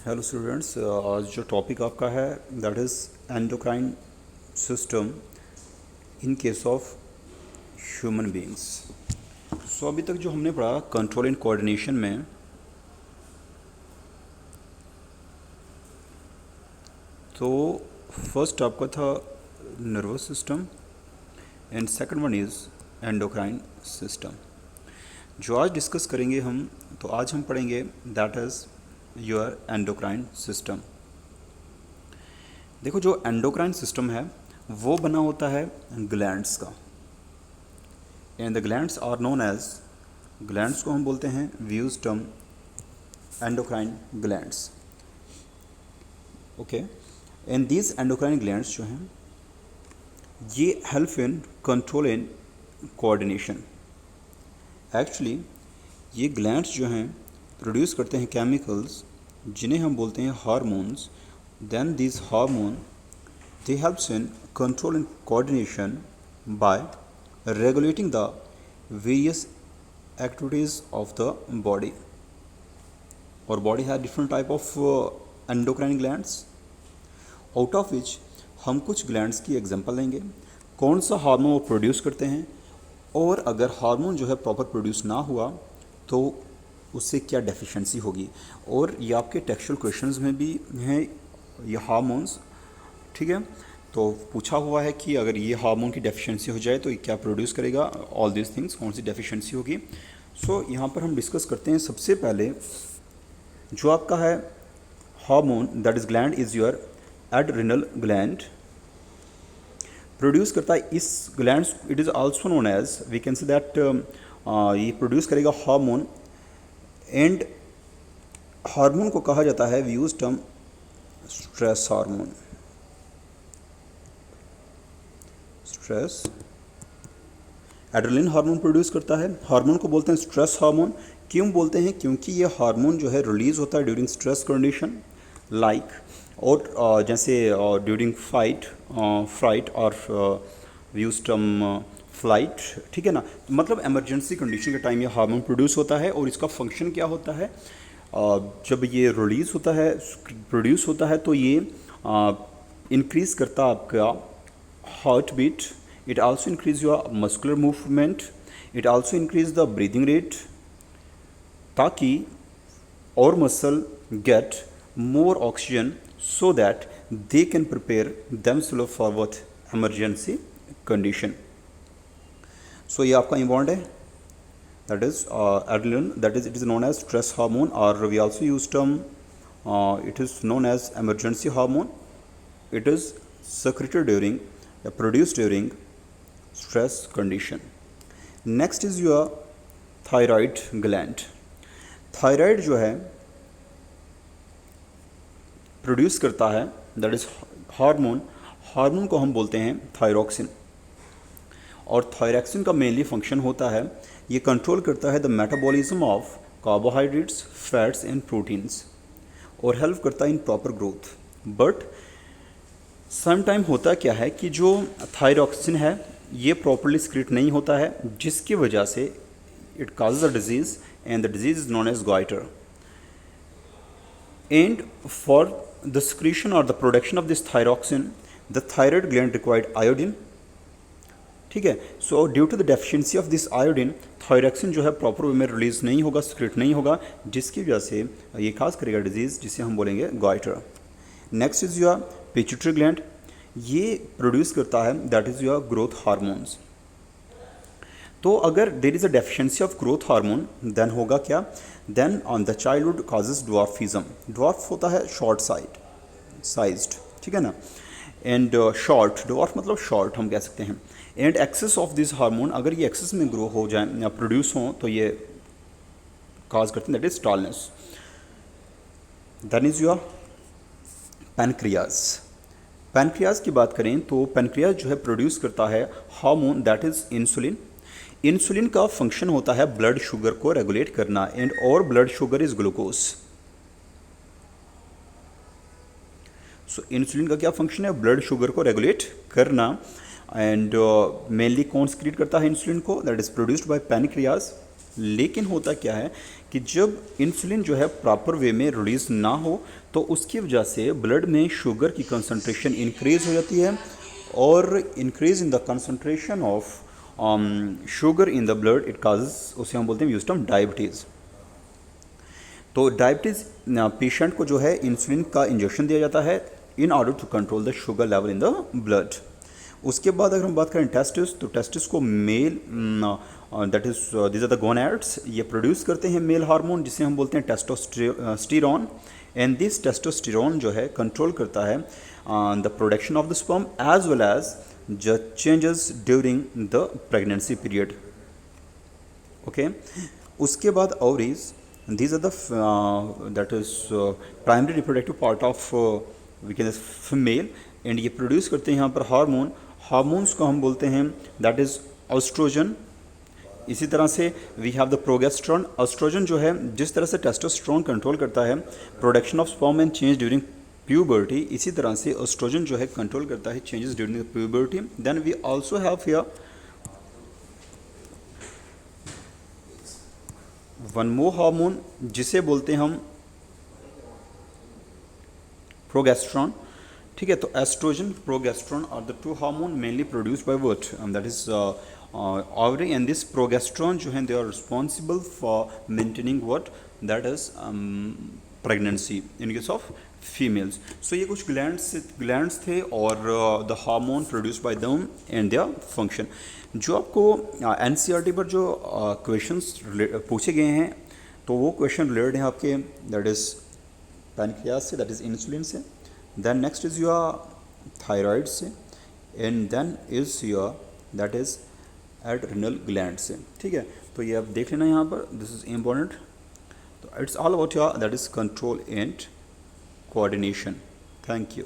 Hello students, आज जो topic आपका है that is endocrine system in case of human beings. So अभी तक जो हमने पढ़ा कंट्रोल एंड कोऑर्डिनेशन में, तो फर्स्ट आपका था nervous system and second one is endocrine system. जो आज डिस्कस करेंगे हम, तो आज हम पढ़ेंगे that is your endocrine system. देखो, जो एंडोक्राइन सिस्टम है वो बना होता है ग्लैंड्स का, and the glands are known as, glands को हम बोलते हैं, we use term endocrine glands. Okay, and these endocrine glands जो हैं ये help in control and coordination. Actually ये ग्लैंड्स जो हैं प्रोड्यूस करते हैं केमिकल्स जिन्हें हम बोलते हैं hormones. Then this hormone they helps in control and coordination by regulating the various activities of the body. Our body has different type of endocrine glands, out of which हम कुछ glands की example लेंगे, कौन सा hormone वो produce करते हैं, और अगर हार्मोन जो है प्रॉपर प्रोड्यूस ना हुआ तो उससे क्या डेफिशिएंसी होगी। और ये आपके टेक्सचुअल क्वेश्चंस में भी हैं ये हार्मोन्स, ठीक है। तो पूछा हुआ है कि अगर ये हार्मोन की डेफिशिएंसी हो जाए तो ये क्या प्रोड्यूस करेगा, ऑल दिस थिंग्स, कौन सी डेफिशिएंसी होगी। सो यहाँ पर हम डिस्कस करते हैं। सबसे पहले जो आपका है hormone that is gland is your adrenal gland, produce करता है इस glands, it is also known as, we can say that ये प्रोड्यूस करेगा हार्मोन, एंड हार्मोन को कहा जाता है, we use term stress hormone. Stress adrenaline hormone produce करता है, हार्मोन को बोलते हैं स्ट्रेस हार्मोन। क्यों बोलते हैं? क्योंकि ये हार्मोन जो है रिलीज होता है ड्यूरिंग स्ट्रेस कंडीशन, लाइक और जैसे ड्यूरिंग फ्राइट और यूज टर्म फ्लाइट, ठीक है ना। मतलब इमरजेंसी कंडीशन के टाइम ये हार्मोन प्रोड्यूस होता है, और इसका फंक्शन क्या होता है, जब ये रिलीज होता है, प्रोड्यूस होता है, तो ये इंक्रीज़ करता है आपका heart beat, it also increase your muscular movement, it also increase the breathing rate, ताकि और muscle get more oxygen so that they can prepare themselves for what emergency condition. So ये आपका इम्पॉर्टेंट है, that is adrenaline, that is it is known as stress hormone, or we also use term it is known as emergency hormone. It is secreted during produced during stress condition. Next is your thyroid gland. Thyroid जो है produce करता है that is hormone, hormone को हम बोलते हैं thyroxine, और thyroxine का मेनली फंक्शन होता है, ये कंट्रोल करता है the metabolism of carbohydrates, fats and proteins, और हेल्प करता है in proper growth. But some time होता क्या है कि जो थायरोक्सिन है ये प्रॉपरली सिक्रीट नहीं होता है, जिसकी वजह से it causes a disease, and the disease is known as goitre. And for the secretion और the production of this thyroxine the thyroid gland required iodine, ठीक है। So due to the deficiency of this iodine, thyroxine जो है proper way में release नहीं होगा, secrete नहीं होगा, जिसकी वजह से ये काज करेगा डिजीज़, जिसे हम बोलेंगे goitre. Next is your pituitary gland, ये प्रोड्यूस करता है that is your growth hormones. तो अगर there is a deficiency of growth hormone then होगा क्या, then on the childhood causes dwarfism, dwarf होता है शॉर्ट साइज्ड, ठीक है ना, एंड शॉर्ट, ड्वार्फ मतलब शॉर्ट हम कह सकते हैं। And excess of this hormone, अगर ये एक्सेस में ग्रो हो जाए या प्रोड्यूस हो तो ये काज करते हैं that is tallness. Then is your pancreas. Pancreas की बात करें तो पैनक्रियाज जो है प्रोड्यूस करता है hormone that is insulin. Insulin का फंक्शन होता है ब्लड शुगर को रेगुलेट करना, एंड और blood sugar is glucose. So insulin का क्या फंक्शन है, ब्लड शुगर को रेगुलेट करना, एंड मेनली कौन सिक्रीट करता है इंसुलिन को, that is produced by pancreas. लेकिन होता क्या है कि जब इंसुलिन जो है प्रॉपर वे में रिलीज़ ना हो तो उसकी वजह से ब्लड में शुगर की कंसंट्रेशन इंक्रीज़ हो जाती है, और increase in the concentration of sugar in the blood it causes, उसे हम बोलते हैं यूज टर्म डायबिटीज़। तो डायबिटीज़ पेशेंट को जो है इंसुलिन का इंजेक्शन दिया जाता है in order to control the sugar level in the blood. उसके बाद अगर हम बात करें टेस्टिस, तो टेस्टिस को male that is this are the gonads, ये प्रोड्यूस करते हैं मेल हार्मोन जिसे हम बोलते हैं टेस्टोस्टेरोन, एंड दिस टेस्टोस्टेरोन जो है कंट्रोल करता है the production of the sperm as well as the changes during the pregnancy period. Okay, उसके बाद ovaries, these are the that is primary reproductive part of we can say female, and ये produce करते हैं यहाँ पर hormones को हम बोलते हैं दैट इज ऑस्ट्रोजन। इसी तरह से we have the progesterone. Oestrogen जो है जिस तरह से टेस्टोस्टेरोन कंट्रोल करता है production of sperm and change during puberty, इसी तरह से ऑस्ट्रोजन जो है कंट्रोल करता है changes during the puberty. Then we also have here one more hormone जिसे बोलते हैं हम प्रोगेस्ट्रॉन। ठीक है, तो oestrogen, progesterone are the two hormone mainly produced by what, that is ovary, and this progesterone जो है they are responsible for maintaining what, that is pregnancy in case of females. So ये कुछ glands थे और the hormone produced by them and their function. जो आपको NCERT पर जो क्वेश्चंस पूछे गए हैं तो वो क्वेश्चन रिलेटेड हैं आपके दैट इज़ पैनक्रियास से, दैट इज़ इंसुलिन से, then next is your thyroid से, and then is your that is adrenal gland से। ठीक है, तो ये आप देख लेना यहाँ पर, दिस इज़ इम्पॉर्टेंट। तो it's all about your that is control and coordination. Thank you.